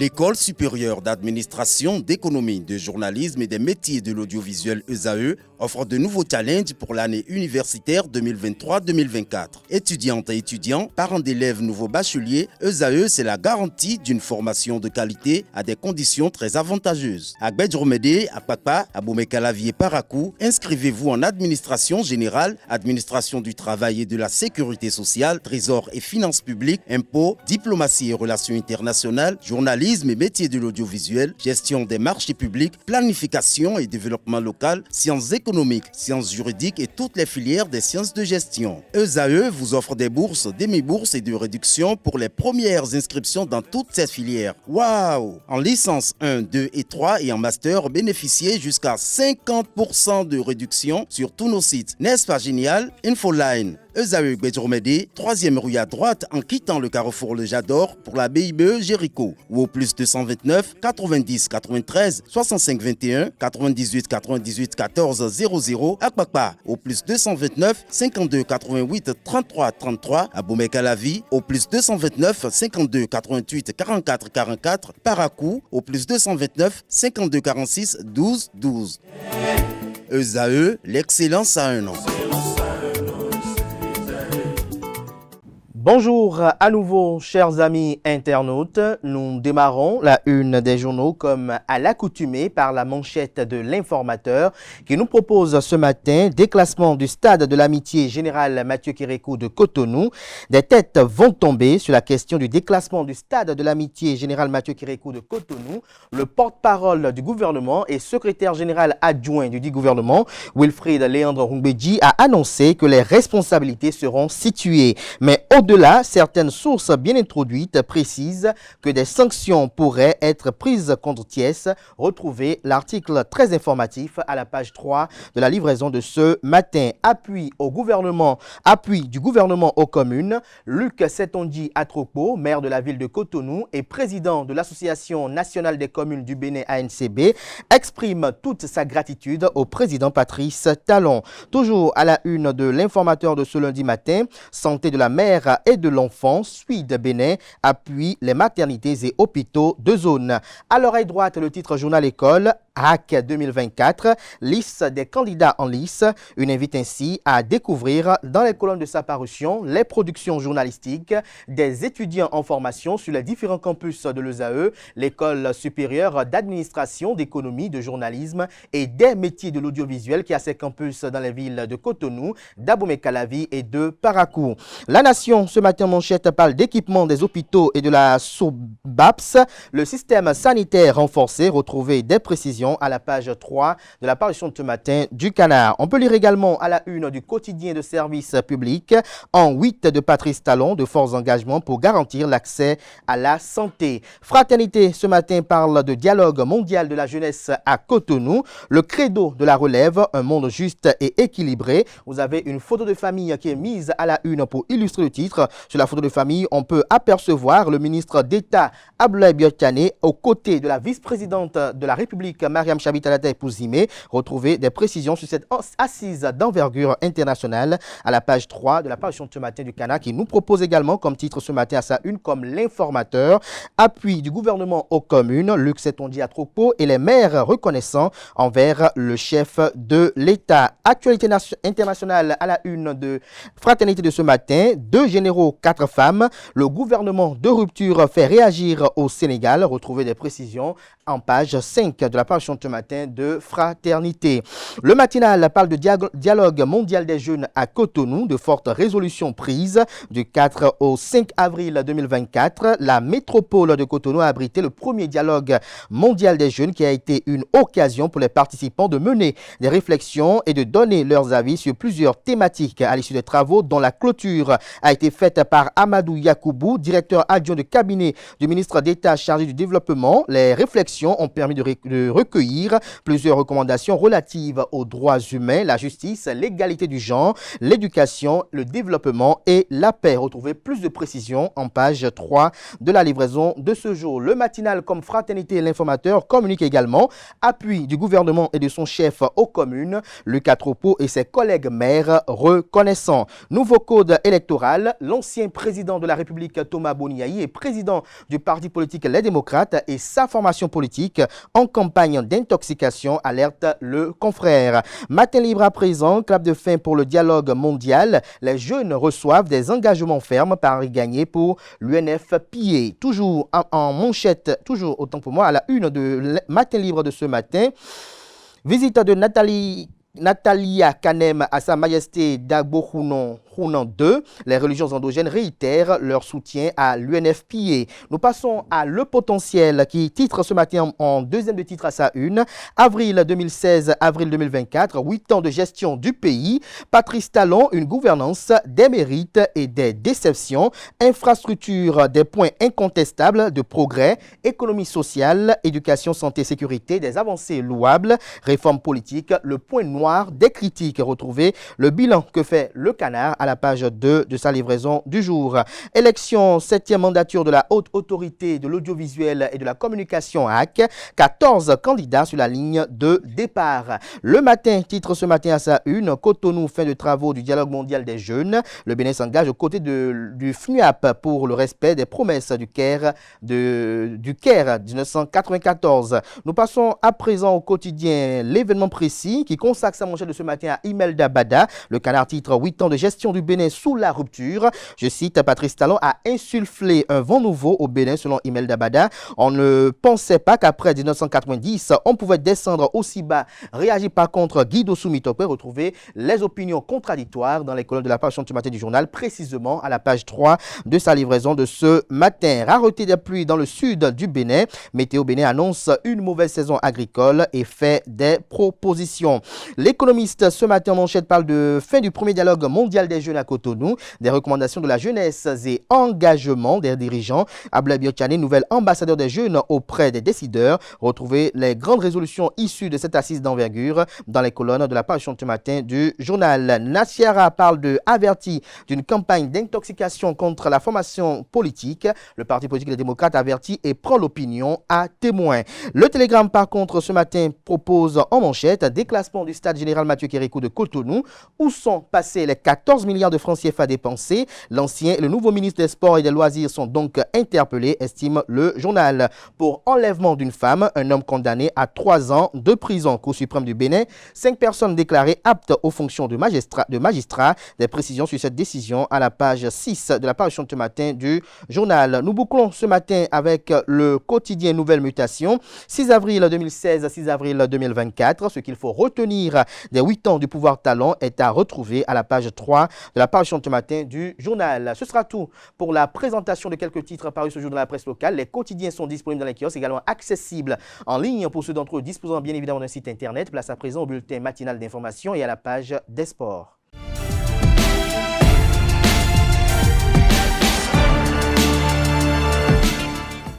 L'École supérieure d'administration, d'économie, de journalisme et des métiers de l'audiovisuel ESAE offre de nouveaux challenges pour l'année universitaire 2023-2024. Étudiantes et étudiants, parents d'élèves nouveaux bacheliers, ESAE, c'est la garantie d'une formation de qualité à des conditions très avantageuses. À Gbedjromede, à Papa, à Boumekalavi et Parakou, inscrivez-vous en administration générale, administration du travail et de la sécurité sociale, trésor et finances publiques, impôts, diplomatie et relations internationales, journalisme et métiers de l'audiovisuel, gestion des marchés publics, planification et développement local, sciences économiques, sciences juridiques et toutes les filières des sciences de gestion. ESAE vous offre des bourses, demi-bourses et de réductions pour les premières inscriptions dans toutes ces filières. Waouh! En licence 1, 2 et 3 et en master, bénéficiez jusqu'à 50% de réduction sur tous nos sites. N'est-ce pas génial? Infoline. ESAE Gbedjromede, 3e rue à droite en quittant le carrefour Le Jador pour la BIBE Jéricho ou au plus 229 90 93 65 21 98 98 14 00 à Kpakpa au plus 229 52 88 33 33 à Boumekalavi au plus 229 52 88 44 44 Parakou au plus 229 52 46 12 12. ESAE, l'excellence à un an. Bonjour à nouveau, chers amis internautes. Nous démarrons la une des journaux comme à l'accoutumée par la manchette de l'informateur qui nous propose ce matin déclassement du stade de l'amitié général Mathieu Kérékou de Cotonou. Des têtes vont tomber sur la question du déclassement du stade de l'amitié général Mathieu Kérékou de Cotonou. Le porte-parole du gouvernement et secrétaire général adjoint du dit gouvernement, Wilfried Léandre Rumbedji, a annoncé que les responsabilités seront situées. Mais au-delà, certaines sources bien introduites précisent que des sanctions pourraient être prises contre Thiès. Retrouvez l'article très informatif à la page 3 de la livraison de ce matin. Appui du gouvernement aux communes. Luc Setonji Atropo, maire de la ville de Cotonou et président de l'Association nationale des communes du Bénin ANCB, exprime toute sa gratitude au président Patrice Talon. Toujours à la une de l'informateur de ce lundi matin, santé de la mère et de l'enfant, Suide Bénin appuie les maternités et hôpitaux de zone. À l'oreille droite, le titre Journal École, HAC 2024, liste des candidats en lice. Une invite ainsi à découvrir dans les colonnes de sa parution les productions journalistiques des étudiants en formation sur les différents campus de l'ESAE, l'école supérieure d'administration, d'économie, de journalisme et des métiers de l'audiovisuel qui a ses campus dans les villes de Cotonou, d'Abomey-Calavi et de Parakou. La Nation, ce matin, manchette parle d'équipement des hôpitaux et de la SOBAPS, le système sanitaire renforcé. Retrouvez des précisions à la page 3 de la parution de ce matin du Canard. On peut lire également à la une du quotidien de service public en 8 de Patrice Talon, de forts engagements pour garantir l'accès à la santé. Fraternité, ce matin, parle de dialogue mondial de la jeunesse à Cotonou, le credo de la relève, un monde juste et équilibré. Vous avez une photo de famille qui est mise à la une pour illustrer le titre. Sur la photo de famille, on peut apercevoir le ministre d'État Abdoulaye Biotane aux côtés de la vice-présidente de la République Mariam Chabitalata Pouzime. Retrouvez des précisions sur cette assise d'envergure internationale à la page 3 de la parution de ce matin du Canard qui nous propose également comme titre ce matin à sa une comme l'informateur. Appui du gouvernement aux communes, Luc Setonji Atropo et les maires reconnaissants envers le chef de l'État. Actualité internationale à la une de Fraternité de ce matin. 2 généraux, 4 femmes. Le gouvernement de rupture fait réagir au Sénégal. Retrouvez des précisions en page 5 de la parution de ce matin de Fraternité. Le matinal parle de dialogue mondial des jeunes à Cotonou, de fortes résolutions prises du 4 au 5 avril 2024. La métropole de Cotonou a abrité le premier dialogue mondial des jeunes qui a été une occasion pour les participants de mener des réflexions et de donner leurs avis sur plusieurs thématiques à l'issue des travaux dont la clôture a été faite par Amadou Yakoubou, directeur adjoint de cabinet du ministre d'État chargé du développement. Les réflexions élections ont permis de recueillir plusieurs recommandations relatives aux droits humains, la justice, l'égalité du genre, l'éducation, le développement et la paix. Retrouvez plus de précisions en page 3 de la livraison de ce jour. Le matinal comme Fraternité et l'informateur communique également appui du gouvernement et de son chef aux communes, Lucas Tropo et ses collègues maires reconnaissants. Nouveau code électoral, l'ancien président de la République Thomas Boniaï est président du parti politique Les Démocrates et sa formation politique en campagne d'intoxication, alerte le confrère. Matin libre à présent, clap de fin pour le dialogue mondial. Les jeunes reçoivent des engagements fermes Paris gagné pour l'UNFPA. Toujours en manchette, toujours autant pour moi, à la une de Matin libre de ce matin. Visite de Natalia Kanem à Sa Majesté Dagbo Hunan II. Les religions endogènes réitèrent leur soutien à l'UNFPA. Nous passons à Le Potentiel qui titre ce matin en deuxième de titre à sa une. Avril 2016, avril 2024, 8 ans de gestion du pays. Patrice Talon, une gouvernance des mérites et des déceptions. Infrastructure, des points incontestables de progrès. Économie sociale, éducation, santé, sécurité, des avancées louables. Réforme politique, le point noir des critiques. Retrouvez le bilan que fait le Canard à la page 2 de sa livraison du jour. Élection, 7e mandature de la Haute Autorité de l'Audiovisuel et de la Communication HAC. 14 candidats sur la ligne de départ. Le Matin titre ce matin à sa une, Cotonou, fin de travaux du dialogue mondial des jeunes. Le Bénin s'engage aux côtés du FNUAP pour le respect des promesses du Caire 1994. Nous passons à présent au quotidien L'événement précis qui consacre sa manchette de ce matin à Imelda Bada. Le Canard titre 8 ans de gestion du Bénin sous la rupture. Je cite, Patrice Talon a insufflé un vent nouveau au Bénin selon Imelda Bada. On ne pensait pas qu'après 1990, on pouvait descendre aussi bas. Réagit par contre Guido Soumitopé. Retrouvez les opinions contradictoires dans les colonnes de la page du matin du journal, précisément à la page 3 de sa livraison de ce matin. Rareté des pluies dans le sud du Bénin. Météo Bénin annonce une mauvaise saison agricole et fait des propositions. L'économiste ce matin en manchette parle de fin du premier dialogue mondial des jeunes à Cotonou, des recommandations de la jeunesse et engagement des dirigeants. Ablaye Biochane, nouvel ambassadeur des jeunes auprès des décideurs. Retrouvez les grandes résolutions issues de cette assise d'envergure dans les colonnes de la page ce matin du journal. Nassiara parle averti d'une campagne d'intoxication contre la formation politique. Le parti politique Les Démocrates avertit et prend l'opinion à témoin. Le Télégramme par contre ce matin propose en manchette déclassement du stade général Mathieu Kérékou de Cotonou. Où sont passés les 14 milliards de francs CFA dépensés? L'ancien et le nouveau ministre des Sports et des Loisirs sont donc interpellés, estime le journal. Pour enlèvement d'une femme, un homme condamné à 3 ans de prison. Cour suprême du Bénin, 5 personnes déclarées aptes aux fonctions de magistrat. Des précisions sur cette décision à la page 6 de la page ce matin du journal. Nous bouclons ce matin avec le quotidien Nouvelle Mutation. 6 avril 2016, 6 avril 2024. Ce qu'il faut retenir des 8 ans du pouvoir Talon est à retrouver à la page 3 de la page ce matin du journal. Ce sera tout pour la présentation de quelques titres parus ce jour dans la presse locale. Les quotidiens sont disponibles dans les kiosques, également accessibles en ligne pour ceux d'entre eux disposant bien évidemment d'un site internet. Place à présent au bulletin matinal d'information et à la page des sports.